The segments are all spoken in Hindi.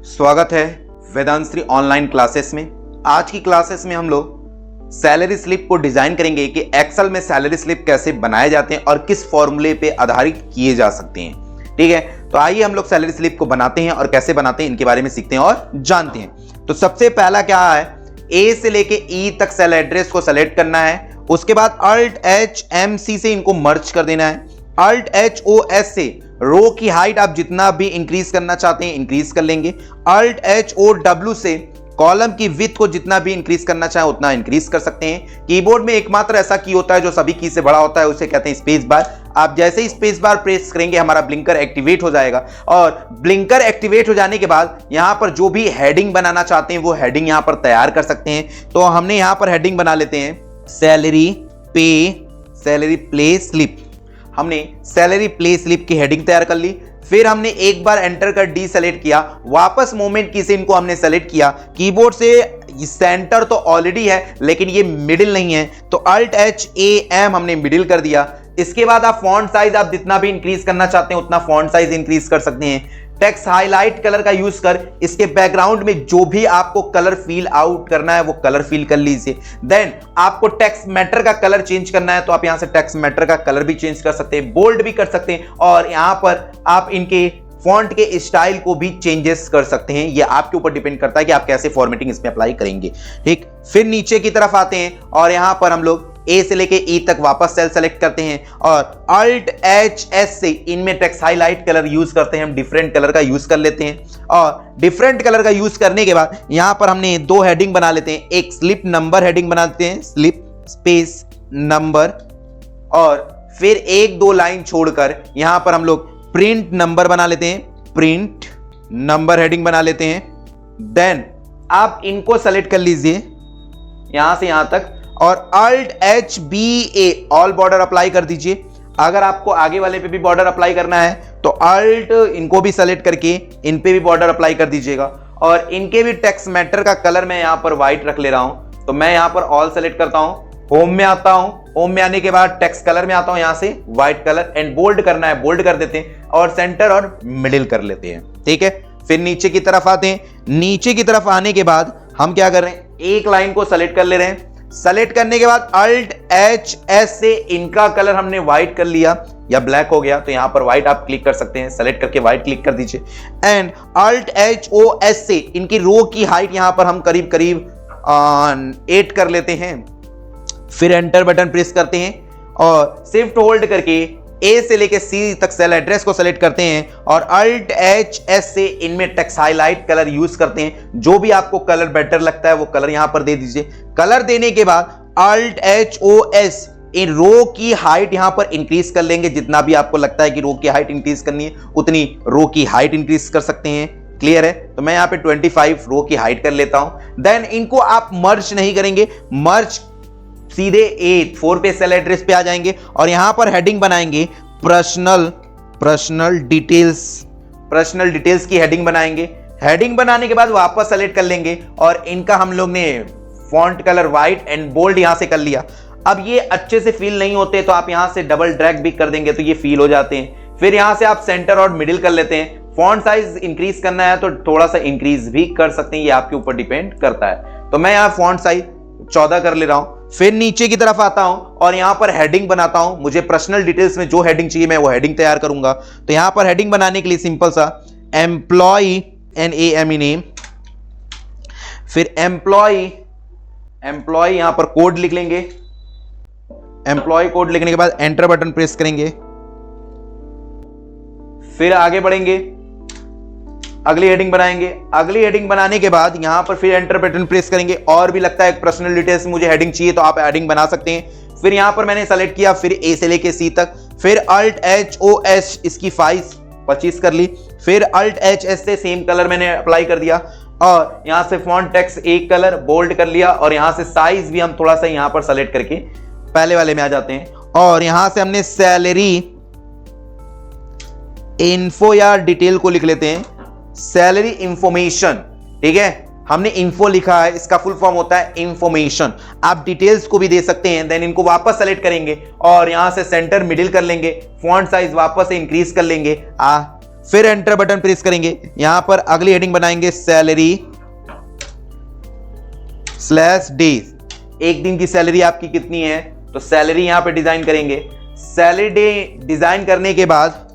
स्वागत है वेदांश्री ऑनलाइन क्लासेस में। आज की क्लासेस में हम लोग सैलरी स्लिप को डिजाइन करेंगे कि एक्सेल में सैलरी स्लिप कैसे बनाए जाते हैं और किस फॉर्मूले पे आधारित किए जा सकते हैं। ठीक है, तो आइए हम लोग सैलरी स्लिप को बनाते हैं और कैसे बनाते हैं इनके बारे में सीखते हैं और जानते हैं। तो सबसे पहला क्या है, ए से लेके ई तक सेल एड्रेस को सेलेक्ट करना है। उसके बाद अल्ट एच एम सी से इनको मर्ज कर देना है। अल्ट एच ओ एस से रो की हाइट आप जितना भी इंक्रीज करना चाहते हैं इंक्रीज कर लेंगे। अल्ट एच ओ डब्ल्यू से कॉलम की विड्थ को जितना भी इंक्रीज करना चाहे उतना इंक्रीज कर सकते हैं। कीबोर्ड में एकमात्र ऐसा की होता है जो सभी की से बड़ा होता है, उसे कहते हैं स्पेस बार। आप जैसे ही स्पेस बार प्रेस करेंगे हमारा ब्लिंकर एक्टिवेट हो जाएगा और ब्लिंकर एक्टिवेट हो जाने के बाद यहां पर जो भी हेडिंग बनाना चाहते हैं वो हेडिंग यहां पर तैयार कर सकते हैं। तो हमने यहां पर हेडिंग बना लेते हैं सैलरी पे सैलरी प्ले स्लिप। हमने सैलरी प्ले स्लिप की हेडिंग तैयार कर ली। फिर हमने एक बार एंटर कर डी सेलेक्ट किया, वापस मूवमेंट की से इनको हमने सेलेक्ट किया। कीबोर्ड से सेंटर तो ऑलरेडी है लेकिन ये मिडिल नहीं है, तो अल्ट एच ए एम हमने मिडिल कर दिया। इसके बाद आप फॉन्ट साइज आप जितना भी इंक्रीज करना चाहते हैं उतना फॉन्ट साइज इंक्रीज कर सकते हैं। टेक्स्ट हाईलाइट कलर का यूज कर इसके बैकग्राउंड में जो भी आपको कलर फील आउट करना है वो कलर फील कर लीजिए। देन आपको टेक्स्ट मैटर का कलर चेंज करना है तो आप यहां से टेक्स्ट मैटर का कलर भी चेंज कर सकते हैं, बोल्ड भी कर सकते हैं और यहां पर आप इनके फॉन्ट के स्टाइल को भी चेंजेस कर सकते हैं। ये आपके ऊपर डिपेंड करता है कि आप कैसे फॉर्मेटिंग इसमें अप्लाई करेंगे। ठीक, फिर नीचे की तरफ आते हैं और यहां पर हम लोग ए से लेके ई तक वापस सेल सेलेक्ट करते हैं और अल्ट एच एस से इनमें टेक्स्ट हाईलाइट कलर यूज करते हैं। हम डिफरेंट कलर का यूज कर लेते हैं और डिफरेंट कलर का यूज करने के बाद यहां पर हमने दो हेडिंग बना लेते हैं। एक स्लिप नंबर हेडिंग बना देते हैं, स्लिप स्पेस नंबर, और फिर एक दो लाइन छोड़कर यहां पर हम लोग प्रिंट नंबर बना लेते हैं, प्रिंट नंबर हेडिंग बना लेते हैं। देन आप इनको सेलेक्ट कर लीजिए यहां से यहां तक और अल्ट एच बी ए ऑल बॉर्डर अप्लाई कर दीजिए। अगर आपको आगे वाले पे भी बॉर्डर अप्लाई करना है तो अल्ट इनको भी सेलेक्ट करके इन पे भी बॉर्डर अप्लाई कर दीजिएगा और इनके भी टेक्स्ट मैटर का कलर मैं यहां पर व्हाइट रख ले रहा हूं। तो मैं यहां पर ऑल सेलेक्ट करता हूं, होम में आता हूं, होम में आने के बाद टेक्स्ट कलर में आता हूं, यहां से व्हाइट कलर एंड बोल्ड करना है बोल्ड कर देते हैं और सेंटर और मिडिल कर लेते हैं। ठीक है, फिर नीचे की तरफ आते हैं। नीचे की तरफ आने के बाद हम क्या कर रहे हैं, एक लाइन को सेलेक्ट कर ले रहे हैं। सेलेक्ट करने के बाद अल्ट एच एस से इनका कलर हमने व्हाइट कर लिया या ब्लैक हो गया तो यहां पर व्हाइट आप क्लिक कर सकते हैं, सेलेक्ट करके व्हाइट क्लिक कर दीजिए। And Alt H O S से इनकी रो की हाइट यहां पर हम करीब करीब 8 कर लेते हैं। फिर एंटर बटन प्रेस करते हैं और शिफ्ट होल्ड करके ए से लेके सी तक सेल एड्रेस को सेलेक्ट करते हैं और अल्ट एच एस से इनमें टेक्स्ट हाईलाइट कलर यूज करते हैं। जो भी आपको कलर बेटर लगता है वो कलर यहां पर दे दीजिए। कलर देने के बाद अल्ट एच ओ एस इन रो की हाइट यहां पर इंक्रीज कर लेंगे। जितना भी आपको लगता है कि रो की हाइट इंक्रीज करनी है उतनी रो की हाइट इंक्रीज कर सकते हैं। क्लियर है, तो मैं यहां पे 25 रो की हाइट कर लेता हूं। देन इनको आप मर्ज नहीं करेंगे, मर्ज सीधे A4 पे सेल एड्रेस पे आ जाएंगे और यहां पर हेडिंग बनाएंगे पर्सनल डिटेल्स की हेडिंग बनाएंगे। हेडिंग बनाने के बाद वापस सेलेक्ट कर लेंगे और इनका हम लोग ने font colour white and bold यहां से कर लिया। अब ये अच्छे से फील नहीं होते तो आप यहां से डबल ड्रैग भी कर देंगे तो ये फील हो जाते हैं। फिर यहां से आप सेंटर और मिडिल कर लेते हैं। फॉन्ट साइज इंक्रीज करना है तो थोड़ा सा इंक्रीज भी कर सकते हैं, ये आपके ऊपर डिपेंड करता है। तो मैं यहां फॉन्ट साइज 14 कर ले रहा हूं। फिर नीचे की तरफ आता हूं और यहां पर हेडिंग बनाता हूं। मुझे पर्सनल डिटेल्स में जो हेडिंग चाहिए मैं वो हेडिंग तैयार करूंगा। तो यहां पर हेडिंग बनाने के लिए सिंपल सा एम्प्लॉय NAME नेम, फिर एम्प्लॉय यहां पर कोड लिख लेंगे। एम्प्लॉय कोड लिखने के बाद एंटर बटन प्रेस करेंगे। फिर आगे बढ़ेंगे, अगली हेडिंग बनाएंगे। अगली हेडिंग बनाने के बाद यहां पर फिर एंटर बटन प्रेस करेंगे। और भी लगता है पर्सनल डिटेल्स मुझे हेडिंग चाहिए तो आप हेडिंग बना सकते हैं। फिर यहां पर मैंने सेलेक्ट किया, फिर ए से लेके सी तक, फिर अल्ट एच ओ एस इसकी 25 कर ली। फिर अल्ट एच एस से सेम कलर मैंने अप्लाई कर दिया और यहां से फॉन्ट टेक्स्ट एक कलर बोल्ड कर लिया और यहां से साइज भी हम थोड़ा सा यहां पर सेलेक्ट करके पहले वाले में आ जाते हैं और यहां से हमने सैलरी इन्फो या डिटेल को लिख लेते हैं, सैलरी इंफॉर्मेशन। ठीक है, हमने इन्फो लिखा है, इसका फुल फॉर्म होता है इंफॉर्मेशन। आप डिटेल्स को भी दे सकते हैं। देन इनको वापस सेलेक्ट करेंगे और यहां से सेंटर मिडिल कर लेंगे, फॉन्ट साइज वापस से इंक्रीज कर लेंगे। फिर एंटर बटन प्रेस करेंगे। यहां पर अगली हेडिंग बनाएंगे सैलरी स्लैश डेज। एक दिन की सैलरी आपकी कितनी है, तो सैलरी यहां पे डिजाइन करेंगे। सैलरी डे डिजाइन करने के बाद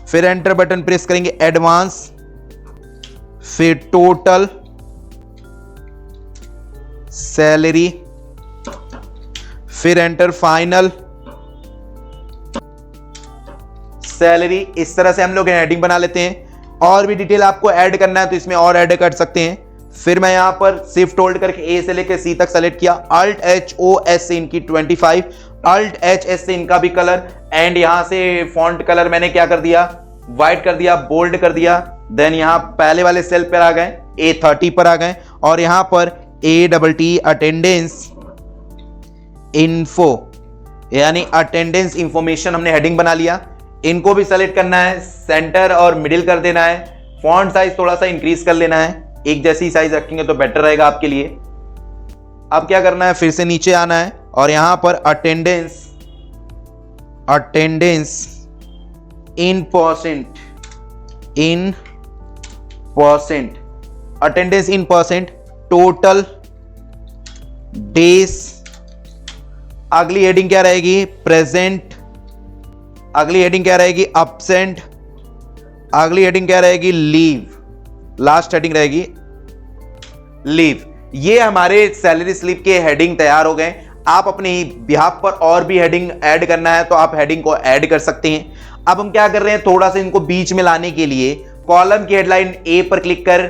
फिर एंटर बटन प्रेस करेंगे, एडवांस, फिर टोटल सैलरी, फिर एंटर फाइनल सैलरी। इस तरह से हम लोग हेडिंग बना लेते हैं। और भी डिटेल आपको ऐड करना है तो इसमें और ऐड कर सकते हैं। फिर मैं यहां पर शिफ्ट होल्ड करके ए से लेकर सी तक सेलेक्ट किया, अल्ट एच ओ एस से इनकी 25, अल्ट एच एस से इनका भी कलर, एंड यहां से फॉन्ट कलर मैंने क्या कर दिया, व्हाइट कर दिया, बोल्ड कर दिया। देन यहां पहले वाले सेल पर आ गए, A30 पर आ गए, और यहां पर ATT अटेंडेंस इन्फो यानी अटेंडेंस इंफॉर्मेशन हमने हेडिंग बना लिया। इनको भी सेलेक्ट करना है, सेंटर और मिडिल कर देना है, फॉन्ट साइज थोड़ा सा इंक्रीज कर लेना है, एक जैसी साइज रखेंगे तो बेटर रहेगा आपके लिए। अब क्या करना है, फिर से नीचे आना है और यहां पर attendance in percent total days. अगली हेडिंग क्या रहेगी, प्रेजेंट। अगली हेडिंग क्या रहेगी, अब्सेंट। अगली हेडिंग क्या रहेगी, लीव। लास्ट हेडिंग रहेगी लीव। ये हमारे सैलरी स्लिप के हेडिंग तैयार हो गए। आप अपने बिहाफ पर और भी हेडिंग ऐड करना है तो आप हेडिंग को ऐड कर सकते हैं। अब हम क्या कर रहे हैं, थोड़ा सा इनको बीच में लाने के लिए कॉलम की हेडलाइन ए पर क्लिक कर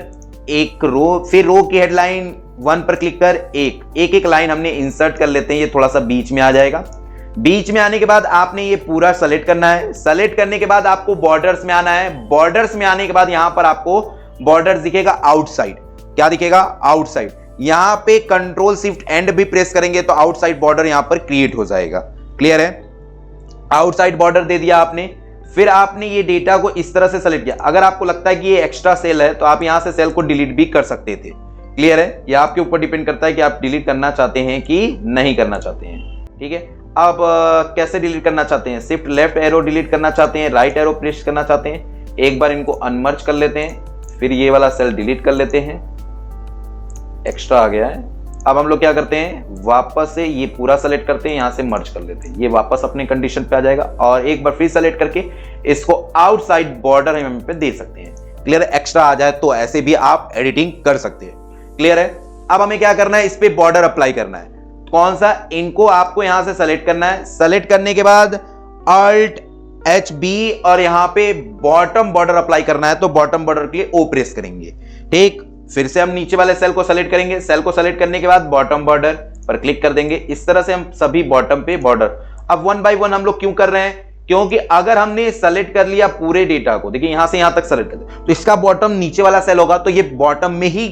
एक रो, फिर रो की हेडलाइन 1 पर क्लिक कर एक लाइन हमने इंसर्ट कर लेते हैं। ये थोड़ा सा बीच में आ जाएगा। बीच में आने के बाद आपने ये पूरा सेलेक्ट करना है। सेलेक्ट करने के बाद आपको बॉर्डर्स में आना है। बॉर्डर्स में आने के बाद यहां पर आपको बॉर्डर दिखेगा आउटसाइड। क्या दिखेगा, आउटसाइड। यहां पे कंट्रोल शिफ्ट एंड भी प्रेस करेंगे तो आउटसाइड बॉर्डर यहां पर क्रिएट हो जाएगा। क्लियर है, आउटसाइड बॉर्डर दे दिया आपने। फिर आपने ये डेटा को इस तरह से सेलेक्ट किया। अगर आपको लगता है कि ये एक्स्ट्रा सेल है तो आप यहां से सेल को डिलीट भी कर सकते थे। क्लियर है, यह आपके ऊपर डिपेंड करता है कि आप डिलीट करना चाहते हैं कि नहीं करना चाहते हैं। ठीक है, अब कैसे डिलीट करना चाहते हैं, शिफ्ट लेफ्ट एरो डिलीट करना चाहते हैं, राइट एरो प्रेस करना चाहते हैं। एक बार इनको अनमर्ज कर लेते हैं, फिर ये वाला सेल डिलीट कर लेते हैं, एक्स्ट्रा आ गया है। अब हम लोग क्या करते हैं, वापस से ये पूरा सेलेक्ट करते हैं, यहां से मर्ज कर लेते हैं, ये वापस अपने कंडीशन पे आ जाएगा। और एक बार फिर सेलेक्ट करके इसको आउटसाइड बॉर्डर हम पे दे सकते हैं। क्लियर है, एक्स्ट्रा आ जाए तो ऐसे भी आप एडिटिंग कर सकते हैं। क्लियर है, अब हमें क्या करना है, इस पे बॉर्डर अप्लाई करना है। कौन सा, इनको आपको यहां से सेलेक्ट करना है। सेलेक्ट करने के बाद अल्ट एच बी और यहां पे बॉटम बॉर्डर अप्लाई करना है तो बॉटम बॉर्डर के लिए ओ प्रेस करेंगे। ठीक, फिर से हम नीचे वाले सेल को सेलेक्ट करेंगे। सेल को सेलेक्ट करने के बाद बॉटम बॉर्डर पर क्लिक कर देंगे। इस तरह से हम सभी बॉटम पे बॉर्डर। अब 1 बाय 1 हम लोग क्यों कर रहे हैं, क्योंकि अगर हमने सेलेक्ट कर लिया पूरे डेटा को, देखिए यहां से यहां तक सेलेक्ट कर दिया तो इसका बॉटम नीचे वाला सेल होगा तो ये बॉटम में ही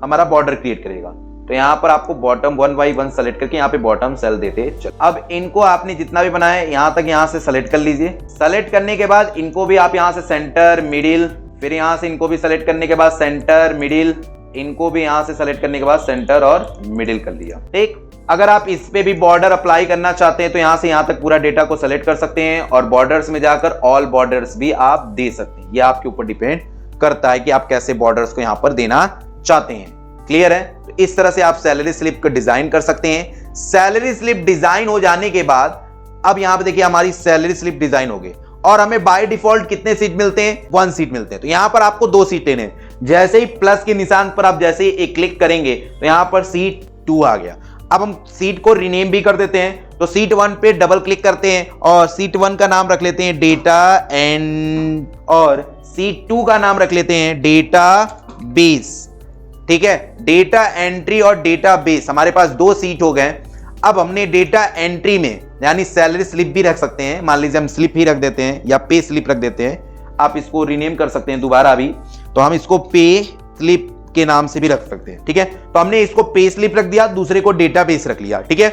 हमारा बॉर्डर क्रिएट करेगा। तो यहां पर आपको बॉटम 1 बाय 1 सेलेक्ट करके यहां पे बॉटम सेल देते चल। अब इनको आपने जितना भी बनाया है यहां तक यहां से सेलेक्ट कर लीजिए। सेलेक्ट करने के बाद इनको भी आप यहां से सेंटर मिडिल, फिर यहां से इनको भी सेलेक्ट करने के बाद सेंटर मिडिल, इनको भी यहां से सेलेक्ट करने के बाद सेंटर और मिडिल कर लिया। ठीक, अगर आप इस पे भी बॉर्डर अप्लाई करना चाहते हैं तो यहां से यहां तक पूरा डेटा को सेलेक्ट कर सकते हैं और बॉर्डर्स में जाकर ऑल बॉर्डर्स भी आप दे सकते हैं। ये आपके ऊपर डिपेंड करता है कि आप कैसे बॉर्डर्स को यहां पर देना चाहते हैं। क्लियर है, तो इस तरह से आप सैलरी स्लिप को डिजाइन कर सकते हैं। सैलरी स्लिप डिजाइन हो जाने के बाद अब यहां पे देखिए हमारी सैलरी स्लिप डिजाइन हो गई और हमें बाय डिफॉल्ट कितने सीट मिलते हैं, 1 सीट मिलते हैं। तो यहां पर आपको 2 सीट लेने हैं। जैसे ही प्लस के निशान पर आप जैसे ही एक क्लिक करेंगे तो यहां पर सीट 2 आ गया। अब हम सीट को रीनेम भी कर देते हैं। तो सीट 1 पे डबल क्लिक करते हैं और सीट 1 का नाम रख लेते हैं डेटा एंड, और सीट 2 का नाम रख लेते हैं डेटा बेस। ठीक है, डेटा एंट्री और डेटा बेस, हमारे पास 2 सीट हो गए। अब हमने डेटा एंट्री में यानी सैलरी स्लिप भी रख सकते हैं। मान लीजिए हम स्लिप ही रख देते हैं या पे स्लिप रख देते हैं, आप इसको रीनेम कर सकते हैं दोबारा भी। तो हम इसको पे स्लिप के नाम से भी रख सकते हैं। ठीक है, तो हमने इसको पे स्लिप रख दिया, दूसरे को डेटा बेस रख लिया। ठीक है,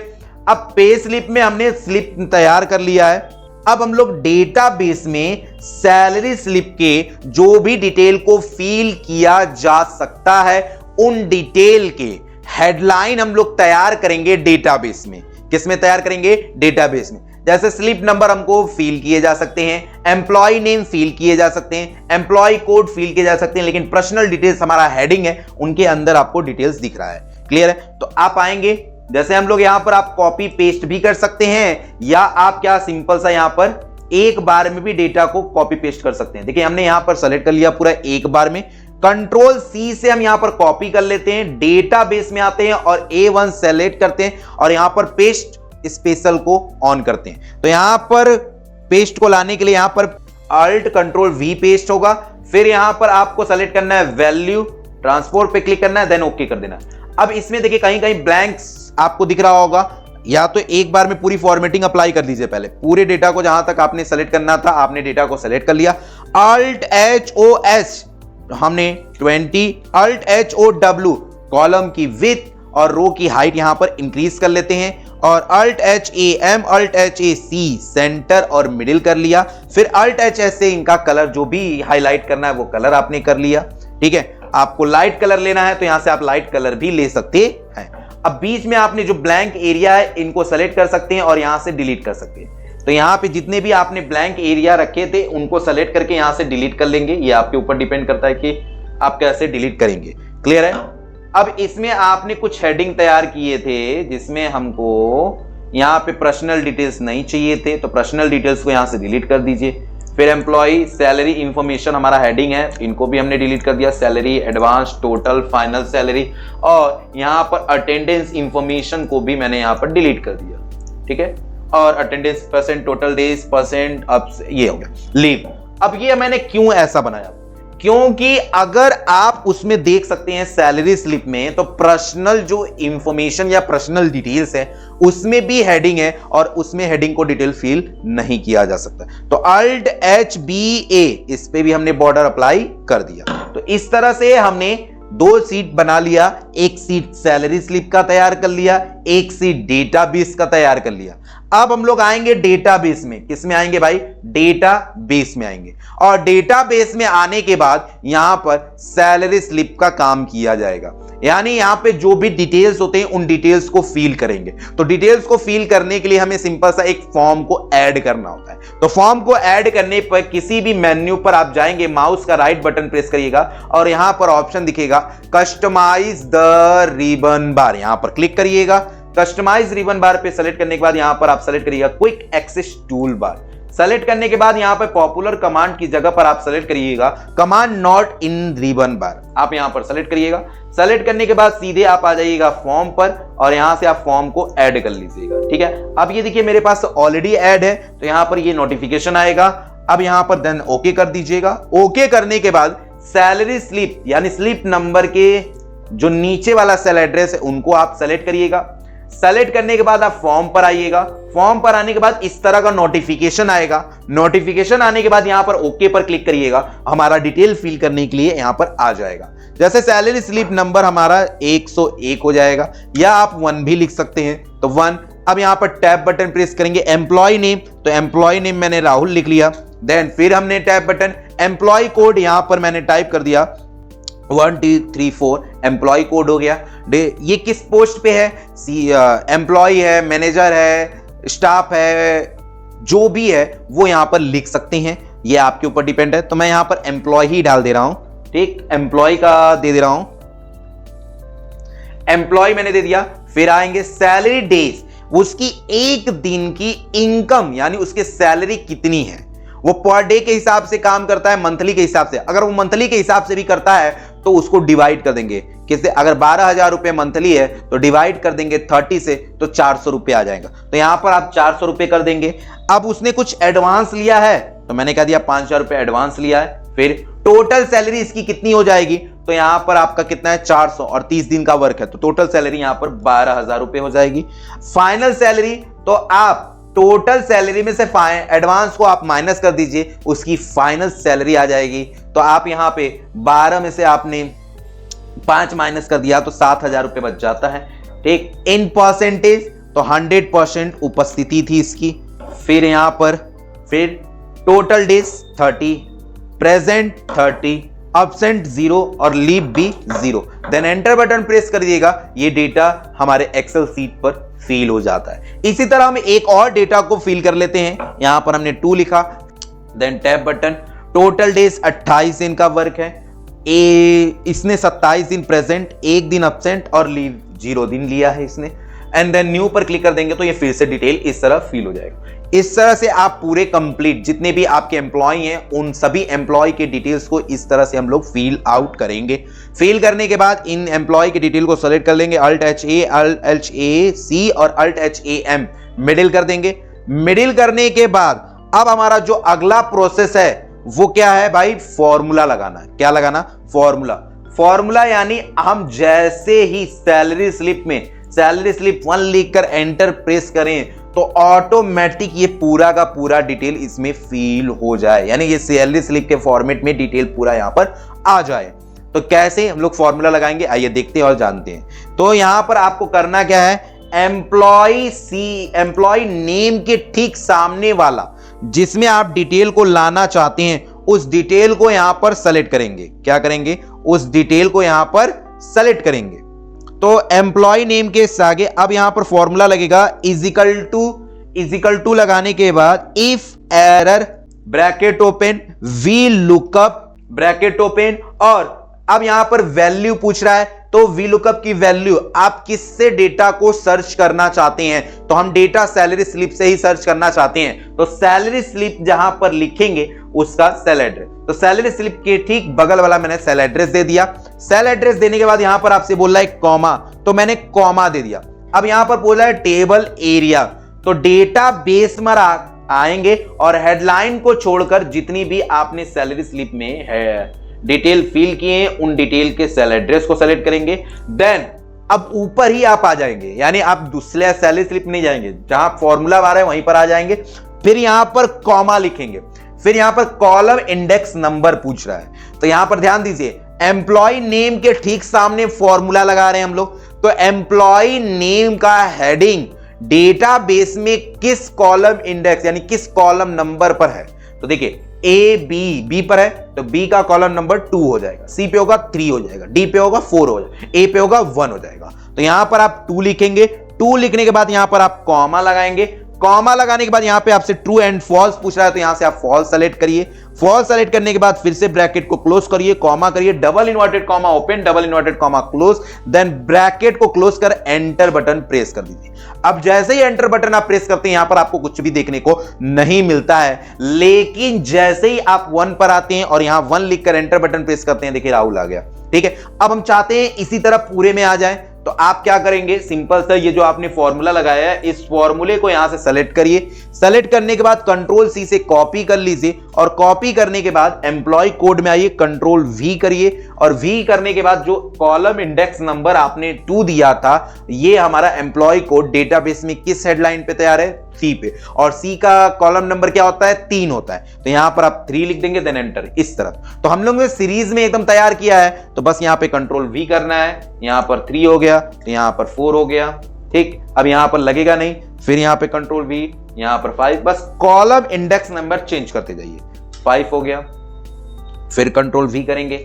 अब पे स्लिप में हमने स्लिप तैयार कर लिया है। अब हम लोग डेटाबेस में सैलरी स्लिप के जो भी डिटेल को फिल किया जा सकता है उन डिटेल के हेडलाइन हम लोग तैयार करेंगे डेटाबेस में। किस में तैयार करेंगे, डेटाबेस में। जैसे स्लिप नंबर हमको फील किए जा सकते हैं, एम्प्लॉय नेम फील किए जा सकते हैं, एम्प्लॉय कोड फील किए जा सकते हैं, लेकिन पर्सनल डिटेल्स हमारा हेडिंग है उनके अंदर आपको डिटेल्स दिख रहा है। क्लियर है? तो आप आएंगे, जैसे हम लोग यहां पर आप कॉपी पेस्ट भी कर सकते हैं, या आप क्या सिंपल सा यहां पर एक बार में भी डेटा को कॉपी पेस्ट कर सकते हैं। देखिए हमने यहां पर सेलेक्ट कर लिया पूरा एक बार में, कंट्रोल सी से हम यहां पर कॉपी कर लेते हैं, डेटाबेस में आते हैं और A1 सेलेक्ट करते हैं और यहां पर पेस्ट स्पेशल को ऑन करते हैं। तो यहां पर पेस्ट को लाने के लिए यहां पर अल्ट कंट्रोल V पेस्ट होगा, फिर यहां पर आपको सेलेक्ट करना है वैल्यू, ट्रांसपोर्ट पे क्लिक करना है, देन ओके कर देना। अब इसमें देखिए कहीं कहीं ब्लैंक्स आपको दिख रहा होगा, या तो एक बार में पूरी फॉर्मेटिंग अप्लाई कर लीजिए। पहले पूरे डेटा को जहां तक आपने सेलेक्ट करना था आपने डेटा को सेलेक्ट कर लिया, अल्ट HOS हमने 20, अल्ट HOW कॉलम की विड्थ और रो की हाइट यहां पर इंक्रीज कर लेते हैं, और Alt HAM Alt HAC centre और मिडिल कर लिया, फिर अल्ट HS से इनका कलर जो भी हाईलाइट करना है वो कलर आपने कर लिया। ठीक है, आपको लाइट कलर लेना है तो यहां से आप लाइट कलर भी ले सकते हैं। अब बीच में आपने जो ब्लैंक एरिया है इनको सेलेक्ट कर सकते हैं और यहां से डिलीट कर सकते हैं। तो यहां पे जितने भी आपने ब्लैंक एरिया रखे थे उनको सेलेक्ट करके यहां से डिलीट कर लेंगे, ये आपके ऊपर डिपेंड करता है कि आप कैसे डिलीट करेंगे। क्लियर है? अब इसमें आपने कुछ हेडिंग तैयार किए थे जिसमें हमको यहां पे पर्सनल डिटेल्स नहीं चाहिए थे, तो पर्सनल डिटेल्स को यहां से डिलीट कर दीजिए। फिर एम्प्लॉय सैलरी इंफॉर्मेशन हमारा हेडिंग है, इनको भी हमने डिलीट कर दिया, salary, advance, total, final salary, और यहां पर अटेंडेंस इंफॉर्मेशन को भी मैंने यहां पर डिलीट कर दिया। ठीक है, और attendance percent, total days percent, अब ये हो गया लीव। अब ये मैंने क्यों ऐसा बनाया, क्योंकि अगर आप उसमें देख सकते हैं सैलरी स्लिप में, तो पर्सनल जो इंफॉर्मेशन या पर्सनल डिटेल्स है उसमें भी हेडिंग है और उसमें हेडिंग को डिटेल फिल नहीं किया जा सकता। तो अल्ट HBA इस पे भी हमने बॉर्डर अप्लाई कर दिया। तो इस तरह से हमने 2 सीट बना लिया, एक सीट सैलरी स्लिप का तैयार कर लिया, एक सीट डेटाबेस का तैयार कर लिया। अब हम लोग आएंगे डेटाबेस में, किस में आएंगे भाई? डेटाबेस में आएंगे, और डेटाबेस में आने के बाद यहां पर सैलरी स्लिप का काम किया जाएगा। यानी यहां पे जो भी डिटेल्स होते हैं उन डिटेल्स को फिल करेंगे। तो डिटेल्स को फिल करने के लिए हमें सिंपल सा एक फॉर्म को ऐड करना होता है। तो फॉर्म को ऐड करने पर किसी भी मेन्यू पर आप जाएंगे, माउस का राइट बटन प्रेस करिएगा और यहां पर ऑप्शन दिखेगा कस्टमाइज द रिबन बार, यहां पर क्लिक करिएगा। कस्टमाइज रिबन बार पे सेलेक्ट करने के बाद यहां पर आप सेलेक्ट करिएगा quick access tool bar. Select करने के बाद यहां पर पॉपुलर कमांड की जगह पर आप सेलेक्ट करिएगा कमांड नॉट इन रिबन बार, आप यहां पर सेलेक्ट करिएगा। सेलेक्ट करने के बाद सीधे आप आ जाइएगा फॉर्म पर और यहां से आप फॉर्म को ऐड कर लीजिएगा। ठीक है, अब ये देखिए मेरे पास ऑलरेडी ऐड है, तो यहां पर ये नोटिफिकेशन आएगा। अब यहां पर देन ओके कर दीजिएगा। ओके करने के बाद सैलरी स्लिप यानी स्लिप नंबर के जो नीचे वाला सेल एड्रेस है उनको आप सेलेक्ट करिएगा। सेलेक्ट करने के बाद आप फॉर्म पर आइएगा। फॉर्म पर आने के बाद इस तरह का नोटिफिकेशन आएगा। नोटिफिकेशन आने के बाद यहां पर ओके पर क्लिक करिएगा, हमारा डिटेल फिल करने के लिए यहां पर आ जाएगा। जैसे सैलरी स्लिप नंबर हमारा 101 हो जाएगा, या आप 1 भी लिख सकते हैं, तो 1। अब यहां पर टैब बटन प्रेस करेंगे, एम्प्लॉय नेम, तो एम्प्लॉय नेम मैंने राहुल लिख लिया। देन फिर हमने टैब बटन, एम्प्लॉय कोड यहां पर मैंने टाइप कर दिया 1 2 3 4, एम्प्लॉय कोड हो गया। ये किस पोस्ट पे है? एम्प्लॉय है, मैनेजर है, स्टाफ है, जो भी है वो यहां पर लिख सकते हैं, ये आपके ऊपर डिपेंड है। तो मैं यहां पर एम्प्लॉय ही डाल दे रहा हूं। ठीक, एम्प्लॉय का दे रहा हूं, एम्प्लॉय मैंने दे दिया। फिर आएंगे सैलरी डेज, उसकी एक दिन की इनकम यानी उसके सैलरी कितनी है, वो पर डे के हिसाब से काम करता है, मंथली के हिसाब से। अगर वो मंथली के हिसाब से भी करता है तो उसको डिवाइड कर देंगे किससे? अगर 12,000 रुपए मंथली है तो डिवाइड कर देंगे 30 से, तो 400 रुपए आ जाएगा। तो यहां पर आप 400 रुपए कर देंगे। अब उसने कुछ एडवांस लिया है तो मैंने कह दिया 5,000 रुपए एडवांस लिया है। फिर टोटल सैलरी इसकी कितनी हो जाएगी? तो यहां पर आपका कितना है? 400, और 30 दिन का वर्क है तो टोटल सैलरी यहां पर 12,000 रुपए हो जाएगी। फाइनल सैलरी, तो आप टोटल सैलरी में से एडवांस को आप माइनस कर दीजिए, उसकी फाइनल सैलरी आ जाएगी। तो आप यहां पे 12 में से आपने 5 माइनस कर दिया तो 7,000 रुपए बच जाता है। ठीक, इन परसेंटेज तो 100% उपस्थिति थी इसकी। फिर यहां पर फिर टोटल डेज 30, प्रेजेंट 30, एब्सेंट 0 और लीव भी 0। देन एंटर बटन प्रेस कर दिएगा, ये डेटा हमारे एक्सेल सीट पर फिल हो जाता है। इसी तरह हम एक और डेटा को फिल कर लेते हैं। यहां पर हमने 2 लिखा, then tab button. Total days 28 दिन का वर्क है, इसने 27 दिन प्रेजेंट, 1 दिन अब्सेंट और लीव 0 दिन लिया है इसने। एंड देन न्यू पर क्लिक कर देंगे तो ये फिर से डिटेल इस तरह फिल हो जाएगा। इस तरह से आप पूरे कंप्लीट जितने भी आपके एम्प्लॉय हैं उन सभी एम्प्लॉय के डिटेल्स को इस तरह से हम लोग फिल आउट करेंगे। फिल करने के बाद इन एम्प्लॉय की डिटेल को सेलेक्ट कर लेंगे, Alt HA, Alt HAC और Alt HAM मिडिल कर देंगे। मिडिल करने के बाद अब हमारा जो अगला प्रोसेस है वो क्या है भाई, फॉर्मूला लगाना है। क्या लगाना, फॉर्मूला। फॉर्मूला यानी हम जैसे ही सैलरी स्लिप में सैलरी स्लिप 1 लिखकर एंटर प्रेस करें तो ऑटोमेटिक ये पूरा का पूरा डिटेल इसमें फिल हो जाए, यानी ये सैलरी स्लिप के फॉर्मेट में डिटेल पूरा यहां पर आ जाए। तो कैसे हम लोग फॉर्मूला लगाएंगे, आइए देखते हैं और जानते हैं। तो यहां पर आपको करना क्या है, एम्प्लॉय नेम के ठीक सामने वाला जिसमें आप डिटेल को लाना चाहते हैं उस डिटेल को यहां पर सेलेक्ट करेंगे। क्या करेंगे, उस डिटेल को यहां पर सेलेक्ट करेंगे। तो एम्प्लॉय नेम के आगे अब यहां पर फॉर्मूला लगेगा, इजिकल टू लगाने के बाद if error bracket open V lookup bracket open, और अब यहां पर वैल्यू पूछ रहा है तो वी लुकअप की वैल्यू आप किससे डेटा को सर्च करना चाहते हैं, तो हम डेटा सैलरी स्लिप से ही सर्च करना चाहते हैं। तो सैलरी स्लिप जहां पर लिखेंगे उसका सेल एड्रेस, तो सैलरी स्लिप के ठीक बगल वाला मैंने सेल एड्रेस दे दिया। सेल एड्रेस देने के बाद यहां पर आपसे बोल रहा है कॉमा, तो मैंने कॉमा दे दिया। अब यहां पर बोला है टेबल एरिया, तो डेटा बेस में आएंगे और हेडलाइन को छोड़कर जितनी भी आपने सैलरी स्लिप में है डिटेल फिल किए उन डिटेल के सेल एड्रेस को सेलेक्ट करेंगे। देन अब ऊपर ही आप आ जाएंगे, यानी आप दूसरे सैलरी स्लिप नहीं जाएंगे, जहां फॉर्मूला आ रहा है वहीं पर आ जाएंगे। फिर यहां पर कॉमा लिखेंगे, फिर यहां पर कॉलम इंडेक्स नंबर पूछ रहा है, तो यहां पर ध्यान दीजिए एम्प्लॉय नेम के ठीक सामने फॉर्मूला लगा रहे हैं हम लोग। तो एम्प्लॉय नेम का हेडिंग डेटाबेस में किस कॉलम इंडेक्स यानी किस कॉलम नंबर पर है, तो देखिए ए बी पर है तो बी का कॉलम नंबर 2 हो जाएगा, सी पे होगा 3 हो जाएगा, डी पे होगा 4 हो जाएगा, ए पे होगा 1 हो जाएगा। तो यहां पर आप 2 लिखेंगे, 2 लिखने के बाद यहां पर आप कॉमा लगाएंगे। कॉमा लगाने के बाद यहां पे आपसे ट्रू एंड फॉल्स पूछ रहा है तो यहां से आप फॉल्स सेलेक्ट करिए। फॉल्स सेलेक्ट करने के बाद फिर से ब्रैकेट को क्लोज करिए, कॉमा करिए, double inverted comma open, double inverted comma close, then bracket को क्लोज कर एंटर बटन प्रेस कर दीजिए। अब जैसे ही एंटर बटन आप प्रेस करते हैं यहां पर आपको कुछ भी देखने को नहीं मिलता है, लेकिन जैसे ही आप 1 पर आते हैं और यहां 1 लिखकर एंटर बटन प्रेस करते हैं, देखिए राहुल आ गया। ठीक है, अब हम चाहते हैं इसी तरह पूरे में आ जाए, तो आप क्या करेंगे, सिंपल सा ये जो आपने फॉर्मूला लगाया है इस फॉर्मूले को यहां से सेलेक्ट करिए। सेलेक्ट करने के बाद कंट्रोल सी से कॉपी कर लीजिए और कॉपी करने के बाद एम्प्लॉय कोड में आइए, कंट्रोल वी करिए और वी करने के बाद जो कॉलम इंडेक्स नंबर आपने 2 दिया था ये हमारा एम्प्लॉय कोड डेटाबेस में किस हेडलाइन पे तैयार है, सी पे, और सी का कॉलम नंबर क्या होता है, 3 होता है, तो यहां पर आप 3 लिख देंगे देन एंटर इस तरफ। तो हम लोग ने सीरीज में एकदम तैयार किया है, तो बस यहां पे कंट्रोल वी करना है, यहां पर 3 हो गया, तो यहां पर 4 हो गया। ठीक, अब यहां पर लगेगा नहीं, फिर यहां पे कंट्रोल वी, यहां पर 5, बस कॉलम इंडेक्स नंबर चेंज करते जाइए, 5 हो गया, फिर कंट्रोल वी करेंगे।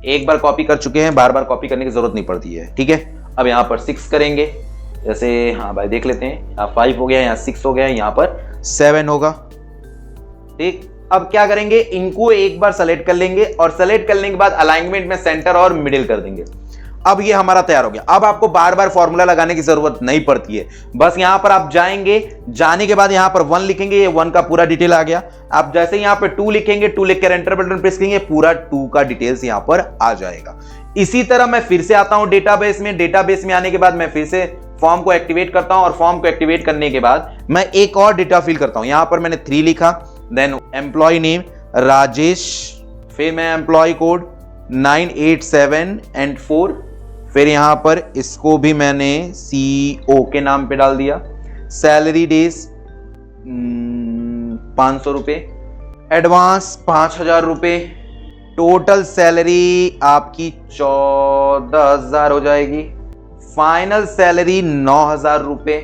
एक बार कॉपी कर चुके हैं, बार बार कॉपी करने की जरूरत नहीं पड़ती है। ठीक है, अब यहां पर 6 करेंगे, जैसे हाँ भाई देख लेते हैं, यहाँ 5 हो गया, यहाँ 6 हो गया, यहाँ पर 7 होगा। ठीक, अब क्या करेंगे, इनको एक बार सेलेक्ट कर लेंगे और सेलेक्ट करने के बाद अलाइनमेंट में सेंटर और मिडिल कर देंगे। अब ये हमारा तैयार हो गया। अब आपको बार बार फॉर्मूला लगाने की जरूरत नहीं पड़ती है, बस यहां पर आप जाएंगे, जाने के बाद यहां पर 1 लिखेंगे, ये 1 का पूरा डिटेल आ गया। आप जैसे यहां पर 2 लिखेंगे, 2 लिखकर एंटर बटन प्रेस करेंगे, पूरा 2 का डिटेल्स यहां पर आ जाएगा। इसी तरह मैं फिर से आता हूं डेटाबेस में, डेटाबेस में आने के बाद मैं फिर से फॉर्म को एक्टिवेट करता हूं और फॉर्म को एक्टिवेट करने के बाद मैं एक और डेटा फिल करता हूं। यहां पर मैंने 3 लिखा, देन एम्प्लॉय नेम राजेश, फिर मैं एम्प्लॉय कोड 987 एंड 4, फिर यहां पर इसको भी मैंने CEO के नाम पे डाल दिया। सैलरी डेज 500 रुपए, एडवांस 5000 रुपए, टोटल सैलरी आपकी 14,000 हो जाएगी, फाइनल सैलरी 9,000 रुपए,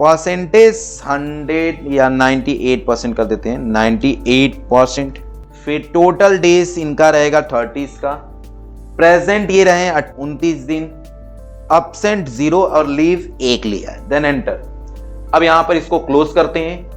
परसेंटेज 100 या 98% कर देते हैं, 98%, फिर टोटल डेज इनका रहेगा 30 का, प्रेजेंट ये रहे 29 दिन, अब्सेंट 0 और लीव 1 लिया है, देन एंटर। अब यहां पर इसको क्लोज करते हैं।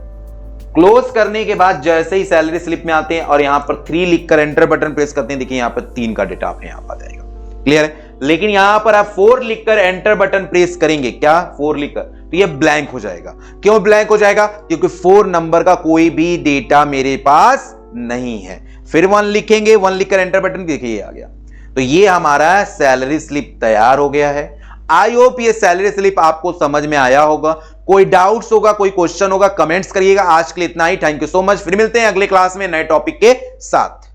क्लोज करने के बाद जैसे ही सैलरी स्लिप में आते हैं और यहां पर 3 लिखकर एंटर बटन प्रेस करते हैं, देखिए यहां पर 3 का डेटा आप यहां पर आ जाएगा। क्लियर है? लेकिन यहां पर आप 4 लिखकर एंटर बटन प्रेस करेंगे, क्या 4 लिखकर, तो ये ब्लैंक हो जाएगा। क्यों ब्लैंक हो जाएगा? क्योंकि 4 नंबर का कोई भी डेटा मेरे पास नहीं है। फिर 1 लिखेंगे, 1 लिखकर एंटर बटन, देखिए ये आ गया। तो ये हमारा सैलरी स्लिप तैयार हो गया है। आई होप ये सैलरी स्लिप आपको समझ में आया होगा। कोई डाउट्स होगा, कोई क्वेश्चन होगा, कमेंट्स करिएगा। आज के लिए इतना ही। Thank you so much. फिर मिलते हैं अगले क्लास में नए टॉपिक के साथ।